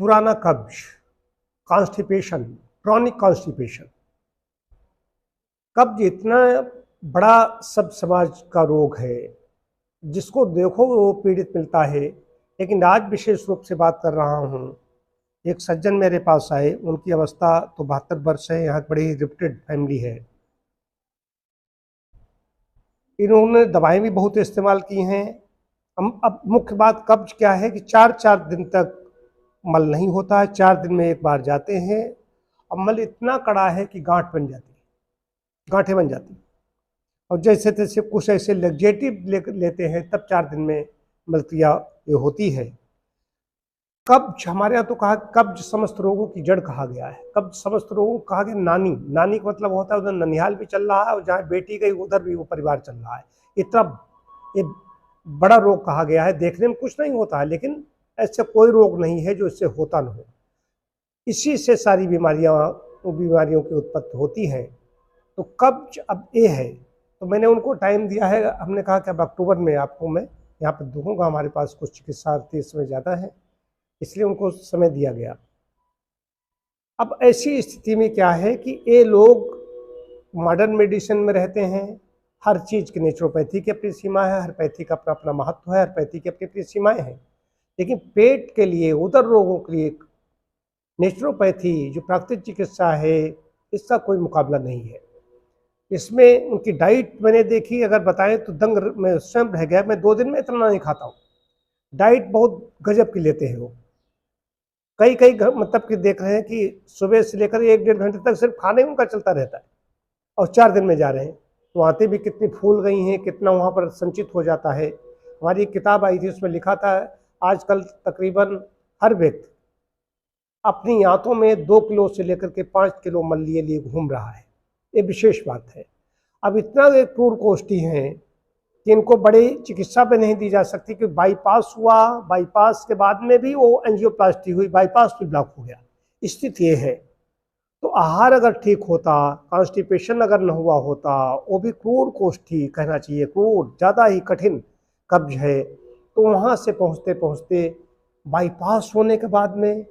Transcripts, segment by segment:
पुराना कब्ज, constipation, chronic constipation. कब्ज इतना बड़ा सब समाज का रोग है, जिसको देखो वो पीड़ित मिलता है। लेकिन आज विशेष रूप से बात कर रहा हूँ, एक सज्जन मेरे पास आए, उनकी अवस्था तो 72 वर्ष है, यहाँ बड़ी रिप्यूटेड फैमिली है। इन्होंने दवाएं भी बहुत इस्तेमाल की हैं। अब मुख्य बात कब्ज क्या है कि 4-4 दिन तक मल नहीं होता है, 4 दिन में एक बार जाते हैं। अब मल इतना कड़ा है कि गांठ बन जाती है, गांठें बन जाती हैं। और जैसे तैसे कुछ ऐसे लग्जेटिव लेते हैं, तब 4 दिन में मलक्रिया ये होती है। कब्ज हमारे यहाँ तो कहा, कब्ज समस्त रोगों की जड़ कहा गया है। कब्ज समस्त रोगों को कहा गया। नानी, नानी का मतलब होता है उधर ननिहाल भी चल रहा है, और जहाँ बेटी गई उधर भी वो परिवार चल रहा है। इतना ये बड़ा रोग कहा गया है। देखने में कुछ नहीं होता है, लेकिन ऐसे कोई रोग नहीं है जो इससे होता न हो। इसी से सारी बीमारियों की उत्पत्ति होती है। तो कब्ज अब ये है, तो मैंने उनको टाइम दिया है। हमने कहा कि अब अक्टूबर में आपको मैं यहाँ पर दूंगा। हमारे पास कुछ चिकित्सार्थी इसमें ज़्यादा है, इसलिए उनको समय दिया गया। अब ऐसी स्थिति में क्या है कि ये लोग मॉडर्न मेडिसिन में रहते हैं। हर चीज़ की नेचुरोपैथी की अपनी सीमा है, हरपैथी का अपना अपना महत्व है, हरपैथी की अपनी अपनी सीमाएँ हैं। लेकिन पेट के लिए, उदर रोगों के लिए नेचुरोपैथी जो प्राकृतिक चिकित्सा है, इसका कोई मुकाबला नहीं है। इसमें उनकी डाइट मैंने देखी, अगर बताएं तो दंग मैं स्वयं रह गया। मैं 2 दिन में इतना नहीं खाता हूँ। डाइट बहुत गजब की लेते हैं वो। कई मतलब कि देख रहे हैं कि सुबह से लेकर 1-1.5 घंटे तक सिर्फ खाने उनका चलता रहता है, और 4 दिन में जा रहे हैं। तो आते भी कितनी फूल गई हैं, कितना वहाँ पर संचित हो जाता है। हमारी एक किताब आई थी, उसमें लिखा था आजकल तकरीबन हर व्यक्ति अपनी आंतों में 2 किलो से लेकर के 5 किलो मल लिए घूम रहा है। ये विशेष बात है। अब इतना एक क्रूर कोष्ठी है कि इनको बड़ी चिकित्सा पे नहीं दी जा सकती, कि बाईपास हुआ, बाईपास के बाद में भी वो एंजियोप्लास्टी हुई, बाईपास भी ब्लॉक हो गया। स्थिति ये है। तो आहार अगर ठीक होता, कॉन्स्टिपेशन अगर न हुआ होता, वो भी क्रूर कोष्ठी कहना चाहिए, क्रूर, ज़्यादा ही कठिन कब्ज है। तो वहाँ से पहुँचते पहुँचते बाईपास होने के बाद में,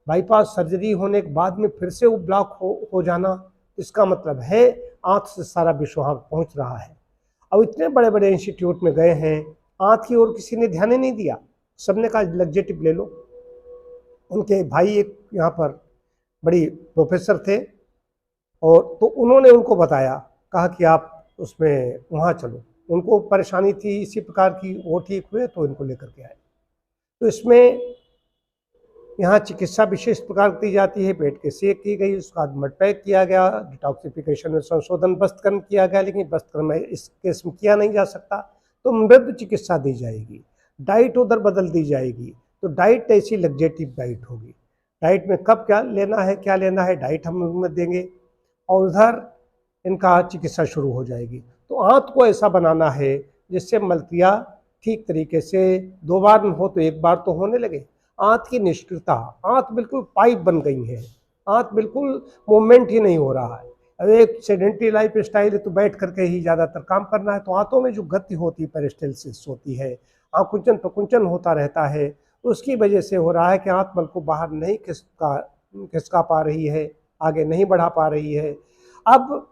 बाईपास सर्जरी होने के बाद में फिर से वो ब्लॉक हो जाना, इसका मतलब है आँख से सारा विश्व वहाँ पहुँच रहा है। अब इतने बड़े बड़े इंस्टीट्यूट में गए हैं, आँख की ओर किसी ने ध्यान ही नहीं दिया। सबने कहा लग्जेटिव ले लो। उनके भाई एक यहाँ पर बड़ी प्रोफेसर थे, और तो उन्होंने उनको बताया, कहा कि आप उसमें वहाँ चलो। उनको परेशानी थी इसी प्रकार की, वो ठीक हुए तो इनको लेकर के आए। तो इसमें यहाँ चिकित्सा विशेष प्रकार की दी जाती है। पेट के सेक की गई, उसका बाद मड पैक किया गया, डिटॉक्सिफिकेशन में संशोधन वस्त्रकर्म किया गया, लेकिन वस्त्रकर्म इस केस में किया नहीं जा सकता। तो मृद चिकित्सा दी जाएगी, डाइट उधर बदल दी जाएगी। तो डाइट ऐसी लग्जेटिव डाइट होगी। डाइट में कब क्या लेना है, क्या लेना है, डाइट हम उनमें देंगे, और उधर इनका चिकित्सा शुरू हो जाएगी। तो आंत को ऐसा बनाना है जिससे मलक्रिया ठीक तरीके से 2 बार में हो तो 1 बार तो होने लगे। आंत की निष्क्रियता, आंत बिल्कुल पाइप बन गई है, आंत बिल्कुल मूवमेंट ही नहीं हो रहा है। अब एक सेडेंटरी लाइफ स्टाइल है, तो बैठ करके ही ज़्यादातर काम करना है। तो आंतों में जो गति होती है, पेरिस्टाल्सिस होती है, आकुंचन प्रकुंचन होता रहता है, उसकी वजह से हो रहा है कि आंत मल को बाहर नहीं खिसका पा रही है, आगे नहीं बढ़ा पा रही है। अब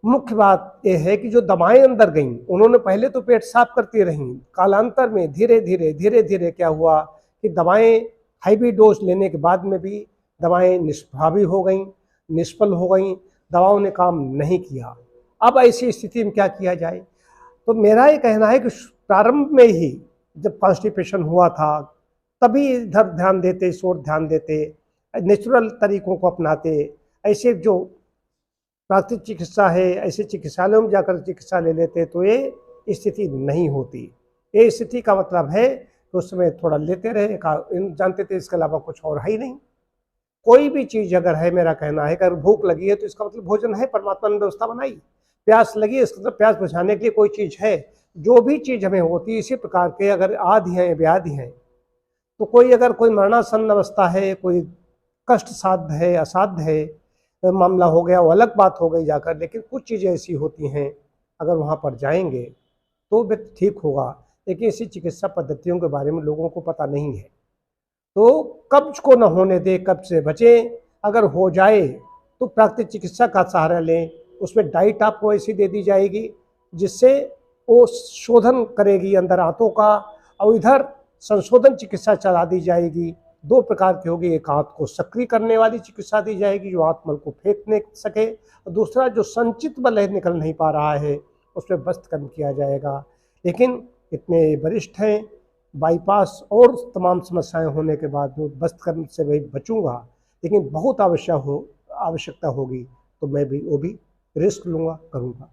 मुख्य बात यह है कि जो दवाएं अंदर गईं, उन्होंने पहले तो पेट साफ करती रहीं, कालांतर में धीरे धीरे क्या हुआ कि दवाएं हाई डोज लेने के बाद में भी दवाएं निष्प्रभावी हो गईं, निष्फल हो गईं, दवाओं ने काम नहीं किया। अब ऐसी स्थिति में क्या किया जाए? तो मेरा ये कहना है कि प्रारंभ में ही जब कॉन्स्टिपेशन हुआ था, तभी इधर ध्यान देते, इस ओर ध्यान देते, नेचुरल तरीकों को अपनाते। ऐसे जो प्राकृतिक चिकित्सा है, ऐसे चिकित्सालयों में जाकर चिकित्सा ले लेते, तो ये स्थिति नहीं होती। ये स्थिति का मतलब है कि उस समय थोड़ा लेते रहे, जानते थे इसके अलावा कुछ और है ही नहीं। कोई भी चीज़ अगर है, मेरा कहना है कि अगर भूख लगी है तो इसका मतलब भोजन है, परमात्मा ने व्यवस्था बनाई। प्यास लगी है, इसका मतलब प्यास बुझाने के लिए कोई चीज़ है। जो भी चीज़ हमें होती है, इसी प्रकार के अगर आदि हैं, व्याधि हैं, तो कोई अगर कोई मरणासन्न अवस्था है, कोई कष्ट साध्य है, असाध्य है मामला हो गया, वो अलग बात हो गई जाकर। लेकिन कुछ चीज़ें ऐसी होती हैं, अगर वहाँ पर जाएंगे तो व्यक्ति ठीक होगा। लेकिन इसी चिकित्सा पद्धतियों के बारे में लोगों को पता नहीं है। तो कब्ज को न होने दे, कब्ज से बचें। अगर हो जाए तो प्राकृतिक चिकित्सा का सहारा लें। उसमें डाइट आपको ऐसी दे दी जाएगी जिससे वो शोधन करेगी अंदर आंतों का, और इधर संशोधन चिकित्सा चला दी जाएगी। दो प्रकार की होगी, एक आंत को सक्रिय करने वाली चिकित्सा दी जाएगी जो आंत मल को फेंकने सके, और दूसरा जो संचित बल है निकल नहीं पा रहा है उस पर बस्तकर्म किया जाएगा। लेकिन इतने वरिष्ठ हैं, बाईपास और तमाम समस्याएं होने के बाद बस्तकर्म से मैं बचूंगा, लेकिन बहुत आवश्यकता होगी तो मैं भी वो भी रिस्क लूँगा, करूँगा।